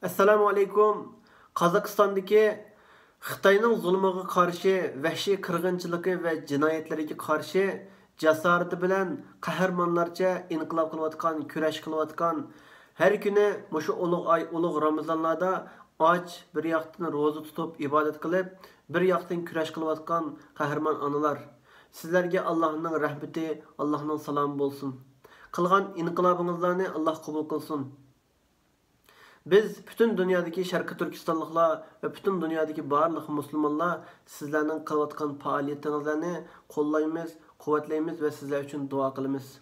Assalamu alaykum. Qozog'istondagi Xitoyning zulmiga qarshi, vahshiy qirg'inchiligi va jinoyatlariga qarshi jasorati bilan qahramonlarcha inqilob qilayotgan, kurash qilayotgan, har kuni mushu ulug' oy, ulug' Ramazonlarda och, bir yoqdan roza tutib ibodat qilib, bir yoqdan kurash qilayotgan qahramon onalar. Sizlarga Allohning rahmati, Allohning salomi bo'lsin. Qilgan inqilobingizlarni Alloh qabul qilsin. Biz bütün dünyadaki Şarkı Türkistanlıklar ve bütün dünyadaki barlıq Müslümanlar sizlerden kılayotgan faaliyetinizlerini kollaymiz, kuvvetlaymiz ve sizler için dua kılımız.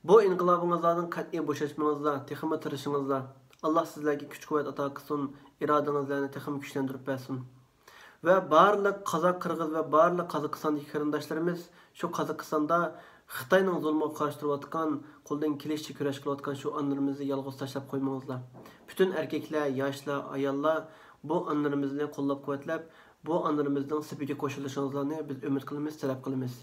Bu inqilabınızlardan kat'i boşaşmanızla, teximi tırışınızla Allah sizlerge güç kuvvet ata kılsın, iradanızlarını teximi güçlendirip versin. Ve barlıq Kazak, Kırgız ve barlıq Kazakistandaki kırındaşlarımız şu Kazakistan'da Xitayning zulmüne qarşı turayotgan, qo'ldan kelishcha kurash qilayotgan shu onlarimizni yolg'iz tashlab qo'ymangizlar. Bütün erkeklar, yoshlar, ayollar bu onlarimizni qo'llab-quvvatlab, bu onlarimizning sipiga qo'shilishingizni biz umid qilamiz, talab qilamiz.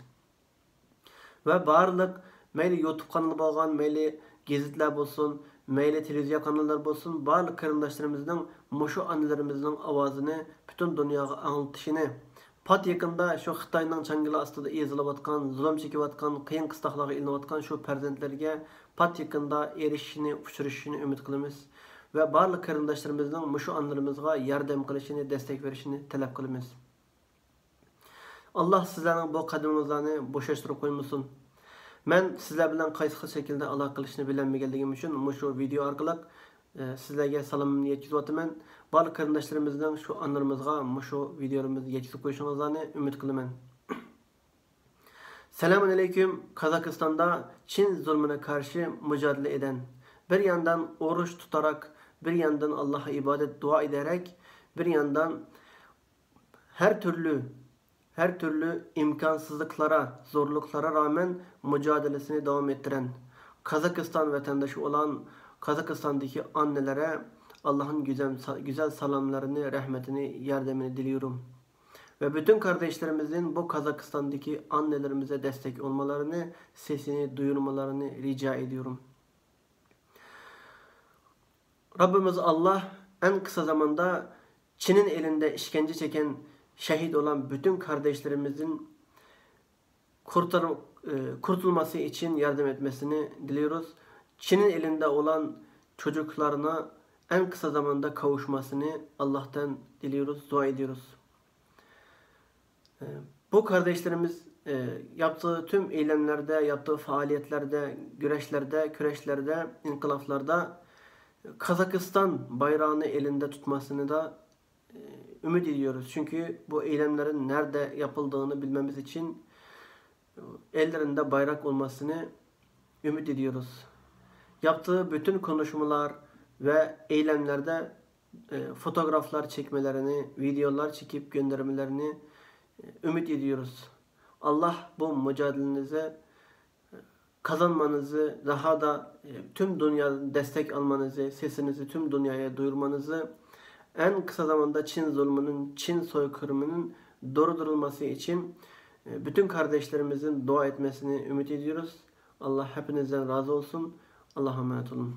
Va barliq mayli YouTube kanalı bo'lgan, mayli gazetlar bo'lsin, mayli televiziya kanallar bo'lsin, barliq qarindoshlarimizning mushu onalarimizning ovozini bütün dunyoga anglitishini pat yakında şu Xitayning changili ostida ezilayotgan, zulm chekayotgan, qiyin qistoqlarga ilinayotgan şu farzandlarga pat yakında erishishini, uchrashishini umid qilamiz va barliq qarindoshlarimizning mushu onlarimizga yordam qilishini, destek verishini talab qilamiz. Allah sizlarning bu qadamingizlarni bo'shashtirib qo'ymasin. Men sizlar bilan qaysi xil shaklda aloqa qilishni bilmaganligim uchun mushu video orqali sizlarga salomimni yetkazyotiman. Barliq qarindoshlarimizning shu onlarimizga mushu videolarimizni yetkazib qo'yishingizni umid qilaman. Selamun aleyküm. Qozog'istonda Çin zulmüne karşı mücadele eden, bir yandan oruç tutarak, bir yandan Allah'a ibadet dua ederek, bir yandan her türlü imkansızlıklara, zorluklara rağmen mücadelesini devam ettiren Kazakistan vatandaşı olan Kazakistan'daki annelere Allah'ın güzel salamlarını, rahmetini, yardımını diliyorum. Ve bütün kardeşlerimizin bu Kazakistan'daki annelerimize destek olmalarını, sesini duyurmalarını rica ediyorum. Rabbimiz Allah en kısa zamanda Çin'in elinde işkence çeken, şehit olan bütün kardeşlerimizin kurtulması için yardım etmesini diliyoruz. Çin'in elinde olan çocuklarına en kısa zamanda kavuşmasını Allah'tan diliyoruz, dua ediyoruz. Bu kardeşlerimiz yaptığı tüm eylemlerde, yaptığı faaliyetlerde, güreşlerde, küreşlerde, inkılaplarda Kazakistan bayrağını elinde tutmasını da ümit ediyoruz. Çünkü bu eylemlerin nerede yapıldığını bilmemiz için ellerinde bayrak olmasını ümit ediyoruz. Yaptığı bütün konuşmalar ve eylemlerde fotoğraflar çekmelerini, videolar çekip göndermelerini ümit ediyoruz. Allah bu mücadelenize kazanmanızı, daha da tüm dünyada destek almanızı, sesinizi tüm dünyaya duyurmanızı, en kısa zamanda Çin zulmünün, Çin soykırımının durdurulması için bütün kardeşlerimizin dua etmesini ümit ediyoruz. Allah hepinizden razı olsun. Allah'a emanet olun.